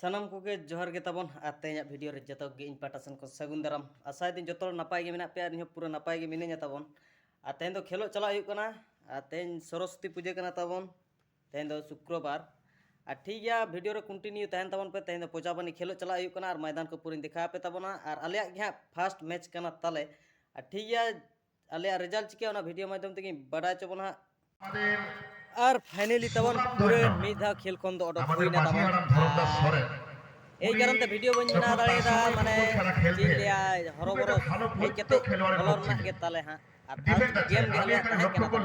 ᱥᱟᱱᱟᱢ ᱠᱚᱜᱮ ᱡᱚᱦᱟᱨ ᱜᱮ ᱛᱟᱵᱚᱱ ᱟᱨ ᱛᱮᱦᱮᱧᱟᱜ ᱵᱷᱤᱰᱤᱭᱳ ᱨᱮ ᱡᱚᱛᱚ ᱜᱮ ᱤᱧ ᱯᱟᱦᱴᱟ ᱥᱮᱱ ᱠᱷᱚᱱ ᱥᱟᱹᱜᱩᱱ ᱫᱟᱨᱟᱢ ᱟᱥᱟᱭᱫᱟᱹᱧ ᱡᱚᱛᱚ ᱦᱚᱲ ᱱᱟᱯᱟᱭ ᱜᱮ ᱢᱮᱱᱟᱜ ᱯᱮᱭᱟ ᱟᱨ ᱤᱧ ᱦᱚᱸ ᱯᱩᱨᱟᱹ ᱱᱟᱯᱟᱭ ᱜᱮ ᱢᱤᱱᱟᱹᱧᱟ ᱛᱟᱵᱚᱱ ᱟᱨ ᱛᱮᱦᱮᱧ ᱫᱚ ᱠᱷᱮᱞᱳᱜ ᱪᱟᱞᱟᱜ ᱦᱩᱭᱩᱜ ᱠᱟᱱᱟ ᱟᱨ ᱛᱮᱦᱮᱧ ᱥᱚᱨᱚᱥᱚᱛᱤ ᱯᱩᱡᱟᱹ ᱠᱟᱱᱟ ᱛᱟᱵᱚᱱ ᱛᱮᱦᱮᱧ ᱫᱚ ᱥᱩᱠᱨᱚᱵᱟᱨ ᱟᱨ ᱴᱷᱤक ᱜᱮᱭᱟ ᱵᱷᱤᱰᱤᱭᱳ ᱨᱮ ᱠᱚᱱᱴᱤᱱᱤᱭᱩ ᱛᱟᱦᱮᱱ ᱛᱟᱵᱚᱱ ᱯᱮ ᱛᱮᱦᱮᱧ ᱫᱚ ᱯᱚᱪᱟᱵᱟᱱᱤ ᱠᱷᱮᱞᱳᱜ ᱪᱟᱞᱟᱜ ᱦᱩᱭᱩᱜ ᱠᱟᱱᱟ ᱟᱨ ᱢᱚᱭᱫᱟᱱ ᱠᱚ ᱯᱩᱨᱟᱹᱧ ᱫᱮᱠᱷᱟᱣ ᱟᱯᱮ ᱛᱟᱵᱚᱱᱟ ᱟᱨ ᱟᱞᱮᱭᱟᱜ ᱜᱮ ᱦᱟᱸᱜ ᱯᱷᱟᱥᱴ ᱢᱮᱪ ᱠᱟᱱᱟ ᱛᱟᱞᱮ ᱟᱨ ᱴᱷᱤक ᱜᱮᱭᱟ ᱟᱞᱮᱭᱟᱜ ᱨᱮᱡᱟल्ट ᱪᱤᱠᱟᱹ ᱚᱱᱟ ᱵᱷᱤᱰᱤᱭᱳ माध्यम ᱛᱮᱜᱮ ᱵᱟᱰᱟᱭ ᱦᱚᱪᱚ ᱵᱚᱱᱟ আর ফাইনালি তখন পুরো মিড ধাও খেল খন ᱫᱚ অডক ᱦᱩᱭᱱᱟ ᱛᱟᱵᱚᱱ আর এই কারণতে ভিডিও বাñ বানা দাঁড়িয়েদা মানে ᱪᱮᱫ ᱞᱟᱹᱭᱟ ᱦᱚᱨᱚᱵᱚᱨᱚ ᱦᱮᱡ ᱠᱟᱛᱮ ᱵᱚᱞᱚ ᱨᱮᱱᱟᱜ ᱜᱮ ᱛᱟᱞᱮ ᱦᱟᱸᱜ আর ফার্স্ট গেম ᱜᱮ ᱟᱞᱮᱭᱟᱜ ᱛᱟᱦᱮᱸ ᱠᱟᱱᱟ ᱛᱟᱵᱚᱱ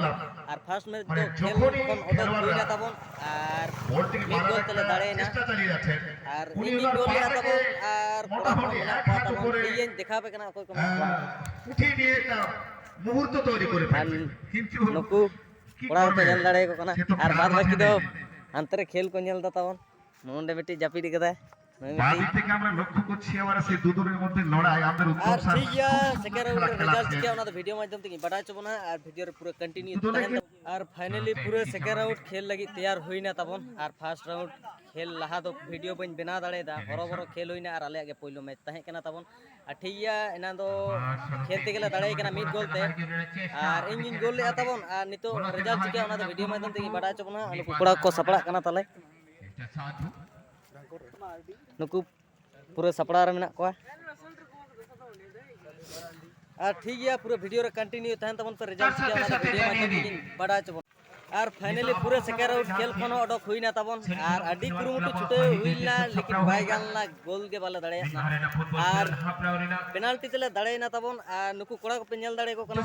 আর ফার্স্ট ম্যাচ ᱫᱚ খেল ᱠᱷᱚᱱ অডক ᱦᱩᱭᱱᱟ ᱛᱟᱵᱚᱱ আর ᱢᱤᱫ ᱜᱳᱞ ᱛᱮᱞᱮ ᱫᱟᱲᱮᱭᱮᱱᱟ আর ᱤᱧᱤᱧ ᱜᱳᱞ ᱞᱮᱜᱼᱟ ᱛᱟᱵᱚᱱ আর ᱠᱚᱲᱟ ᱠᱚ ᱢᱮᱱᱟᱜ ᱠᱚᱣᱟ ᱛᱟᱵᱚᱱ ᱴᱷᱤᱠ ᱜᱮᱭᱟᱧ দেখাও ᱯᱮ ᱠᱟᱱᱟ ᱚᱠᱚᱭ ᱠᱚ ᱢᱮᱱᱟᱜ ᱠᱚᱣᱟ মুহূর্ত তৈরি করে ফেলছে কিন্তু নুকᱩ ᱠᱚᱲᱟ ᱠᱚ ᱧᱮᱞ ᱫᱟᱲᱮᱭᱟᱠᱚ ᱠᱟᱱᱟ ᱟᱨ ᱵᱟᱫ ᱵᱟᱹᱠᱤ ᱫᱚ ᱦᱟᱱᱛᱮ ᱨᱮ ᱠᱷᱮᱞ ᱠᱚ ᱧᱮᱞ ᱫᱟ ᱛᱟᱵᱚᱱ ᱱᱚᱰᱮ ᱢᱤᱫᱴᱤᱡ ᱡᱟᱹᱯᱤᱫ ᱠᱟᱫᱟᱭ বাদিক থেকে আমরা লক্ষ্য করছি আবার সেই দুদলের মধ্যে লড়াই আমাদের উত্তম আর স্যার ঠিক গিয়া খুব সেকেন্ড সুন্দর রাউন্ডের খেলা রেজাল্ট খেলাচ্ছেন চিকা ওনা ভিডিও মাধ্যম থেকে বাড়াই চবনা আর ভিডিওর পুরো কন্টিনিউ তাহেন আর ফাইনালি পুরো সেকেন্ড রাউন্ড খেল লাগি তৈয়ার হইনা তাবন আর ফার্স্ট রাউন্ড খেল লাহা দো ভিডিও বাñ বেনা দাঁড়াᱭᱫᱟ হরবড় খেল হইনা আর আলেᱭᱟᱜ ᱜᱮ ᱯᱳᱭᱞᱳ ᱢᱮᱪ ᱛᱟᱦᱮᱸ ᱠᱟᱱᱟ ᱛᱟᱵᱚᱱ ᱟᱨ ᱴᱷᱤᱠ ᱜᱮᱭᱟ ᱮᱱᱟ ᱫᱚ ᱠᱷᱮᱞ ᱛᱮᱜᱮᱞᱮ ᱫᱟᱲᱮᱭ ᱠᱟᱱᱟ ᱢᱤᱫ ᱜᱳᱞ ᱛᱮ আর ᱤᱧᱤᱧ ᱜᱳᱞ ᱞᱮᱜᱼᱟ ᱛᱟᱵᱚᱱ ᱟᱨ ᱱᱤᱛᱚᱜ ᱨᱮᱡᱟল্ᱴ ᱪᱤᱠᱟ ᱚᱱᱟ ᱫᱚ ᱵᱷᱤᱰᱤᱭᱳ ᱢᱟধ্যম থেকে বাড়াই চবনা ᱱᱩᱠᱩ ᱠᱚᱲᱟ ᱠᱚ ᱥᱟᱯᱲᱟᱜ ᱠᱟᱱᱟ ᱛᱟᱞᱮ ᱱᱩᱠᱩ ᱯᱩᱨᱟᱹ ᱥᱟᱯᱲᱟᱣ ᱨᱮ ᱢᱮᱱᱟᱜ ᱠᱚᱣᱟ আর ঠিক গিয়া পুরো ভিডিও রে কন্টিনিউ তাহেন তাবন পে রেজাল্ট চিকা ওনা ভিডিও মাধ্যম থেকে বাড়াই চবন আর ফাইনালি পুরো সেকেন্ড রাউন্ড খেল খন অডক হইনা তাবন আর আডি কুরুমুটু ছুটে হইলা লেকিন বাই গালনা গোল গে বালে দাঁড়ায় না আর পেনাল্টি তেলে দাঁড়ায় না তাবন আর নুকু কোড়া কো পে ᱧᱮᱞ দাঁড়ায় ᱠᱚ ᱠᱟᱱᱟ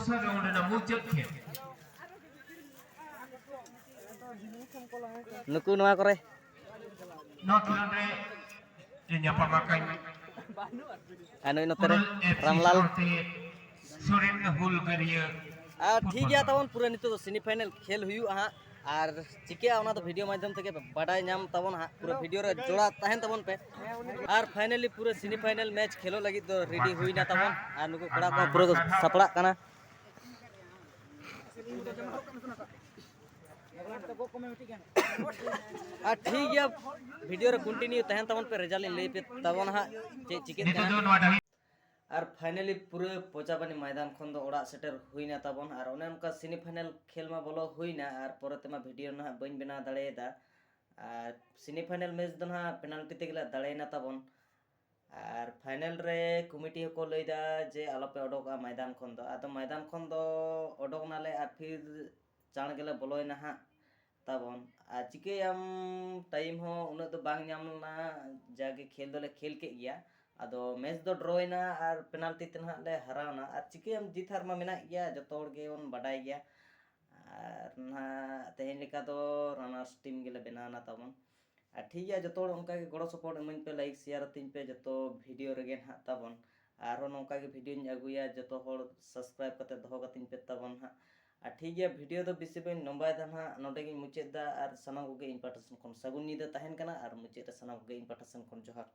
নুকু নোয়া করে নতুনরে ᱧᱟᱯᱟᱢᱟᱠᱟᱱ ᱟᱱᱩᱭ ᱱᱚᱛᱮ রামলাল ᱥᱚᱨᱮᱱ ᱦᱩᱞᱜᱟᱹᱨᱤᱭᱟᱹ আর ঠিক গিয়া ᱛᱟᱵᱚᱱ ᱯᱩᱨᱟᱹ ᱱᱤᱛᱚᱜ ᱫᱚ ᱥᱮᱢᱤ ᱯᱷᱟᱭᱱᱟᱞ ᱠᱷᱮᱞ ᱦᱩᱭᱩᱜᱼᱟ ᱦᱟᱸᱜ আর চিকা ওনা ᱫᱚ ᱵᱷᱤᱰᱤᱭᱳ মাধ্যম থেকে বাড়াই ᱧᱟᱢ ᱛᱟᱵᱚᱱ ᱦᱟᱸᱜ পুরো ভিডিও রে জোড়া তাহেন তাবᱚᱱ ᱯᱮ আর ফাইনালি পুরো সেমি ফাইনাল ম্যাচ খেলো ᱞᱟᱹᱜᱤᱫ ᱫᱚ রেডি ᱦᱩᱭᱱᱟ ᱛᱟᱵᱚᱱ আর ᱱᱩᱠᱩ ᱠᱚᱲᱟ ᱠᱚ ᱯᱩᱨᱟᱹ ᱠᱚ ᱥᱟᱯᱲᱟᱜ ᱠᱟᱱᱟ আর ঠিক গিয়া ভিডিও রে কন্টিনিউ তাহেন তাবᱚᱱ ᱯᱮ রেজাল্ট ᱞᱟᱹᱭ ᱯᱮ ᱛᱟᱵᱚᱱ ᱦᱟᱸᱜ ᱪᱮᱫ ᱪᱤᱠᱟᱹᱜ ᱠᱟᱱᱟ আর ফাইনালি পুরো পচাবানি ময়দান খন ᱫᱚ ᱚᱲᱟᱜ ᱥᱮᱴᱮᱨ ᱦᱩᱭᱱᱟ ᱛᱟᱵᱚᱱ ᱟᱨ ᱚᱱᱮ ᱚᱱᱠᱟ ᱥᱮᱢᱤ ᱯᱷᱟᱭᱱᱟᱞ ᱠᱷᱮᱞ ᱢᱟ ᱵᱚᱞᱚ ᱦᱩᱭᱱᱟ ᱟᱨ ᱯᱚᱨᱮ ᱛᱮᱢᱟ ᱵᱷᱤᱰᱤᱭᱳ ᱱᱟᱦᱟᱜ ᱵᱟᱹᱧ ᱵᱮᱱᱟᱣ ᱫᱟᱲᱮᱭᱟᱫᱟ আর সেমি ফাইনাল ম্যাচ ᱫᱚ ᱱᱟᱦᱟᱜ পেনাল্টি তেগেলা দাঁড়াᱭᱱᱟ ᱛᱟᱵᱚᱱ আর ফাইনাল রে কমিটি হকো লইদা যে আলোপে অডোকা ময়দান খন ᱫᱚ ᱟᱫᱚ ময়দান খন ᱫᱚ অডোক নালে আর ফির চাণ গেলে বলয়না হাᱸᱜ ᱛᱟᱵᱚᱱ আর চিকায়াম টাইম ᱦᱚᱸ ᱩᱱᱟᱹᱜ ᱫᱚ ᱵᱟᱝ ᱧᱟᱢ ᱞᱮᱱᱟ ᱡᱟᱜᱮ ᱠᱷᱮᱞ ᱫᱚᱞᱮ ᱠᱷᱮᱞ ᱠᱮᱜ ᱜᱮᱭᱟ ᱟᱫᱚ ᱢᱮᱪ ᱫᱚ ᱰᱨᱚᱭᱱᱟ ᱟᱨ ᱯᱮᱱᱟल्ᱴᱤ তে ᱱᱟᱦᱟᱜ ᱞᱮ ᱦᱟᱨᱟᱣᱱᱟ ᱟᱨ ᱪᱤᱠᱟᱹᱭᱟᱢ ᱡᱤᱛ ᱦᱟᱨ ᱢᱟ ᱢᱮᱱᱟᱜ ᱜᱮᱭᱟ ᱡᱚᱛᱚ ᱦᱚᱲ ᱜᱮ ᱵᱚᱱ ᱵᱟᱰᱟᱭ ᱜᱮᱭᱟ আর ᱱᱟᱦᱟᱜ ᱛᱮᱦᱮᱧ ᱞᱮᱠᱟ ᱫᱚ ᱨᱟᱱᱟর্স ᱴᱤᱢ ᱜᱮᱞᱮ ᱵᱮᱱᱟᱣᱱᱟ ᱛᱟᱵᱚᱱ আর ঠিক গিয়া ᱡᱚᱛᱚ ᱦᱚᱲ ᱚᱱᱠᱟ ᱜᱮ ᱜᱚᱲᱚ ᱥᱚᱯᱚᱦᱚᱫ ᱤᱢᱟᱹᱧ ᱯᱮ ᱞᱟᱭᱤᱠ শেয়ার ᱟᱹᱛᱤᱧ ᱯᱮ ᱡᱚᱛᱚ ᱵᱷᱤᱰᱤᱭᱳ ᱨᱮᱜᱮ ᱱᱟᱦᱟᱜ ᱛᱟᱵᱚᱱ ᱟᱨᱦᱚᱸ ᱱᱚᱝᱠᱟ ᱜᱮ ᱵᱷᱤᱰᱤᱭᱳᱧ ᱟᱹᱜᱩᱭᱟ ᱡᱚᱛᱚ ᱦᱚᱲ ᱥᱟᱵᱥᱠᱨᱟᱭᱤᱵ ᱠᱟᱛᱮ ᱫᱚᱦᱚ ᱠᱟᱹᱛᱤᱧ ᱯᱮ ᱛᱟᱵᱚᱱ ᱦᱟᱸᱜ আর ঠিক গিয়া ᱵᱷᱤᱰᱤᱭᱳ ᱫᱚ ᱵᱮᱥᱤ ᱵᱟᱹᱧ ᱞᱚᱢᱵᱟᱭᱫᱟ ᱱᱟᱦᱟᱜ ᱱᱚᱰᱮ ᱜᱤᱧ ᱢᱩᱪᱟᱹᱫ ᱫᱟ ᱟᱨ ᱥᱟᱱᱟᱢ ᱠᱚᱜᱮ ᱤᱧ ᱯᱟᱦᱴᱟ ᱥᱮᱱ ᱠᱷᱚᱱ ᱥᱟᱹᱜᱩᱱ ᱧᱤᱫᱟᱹ ᱛᱟᱦᱮᱱ ᱠᱟᱱᱟ ᱟᱨ ᱢᱩᱪᱟᱹᱫ ᱨᱮ ᱥᱟᱱᱟᱢ ᱠᱚᱜᱮ ᱤᱧ ᱯᱟᱦᱴᱟ ᱥᱮᱱ ᱠᱷᱚᱱ ᱡᱚᱦᱟᱨ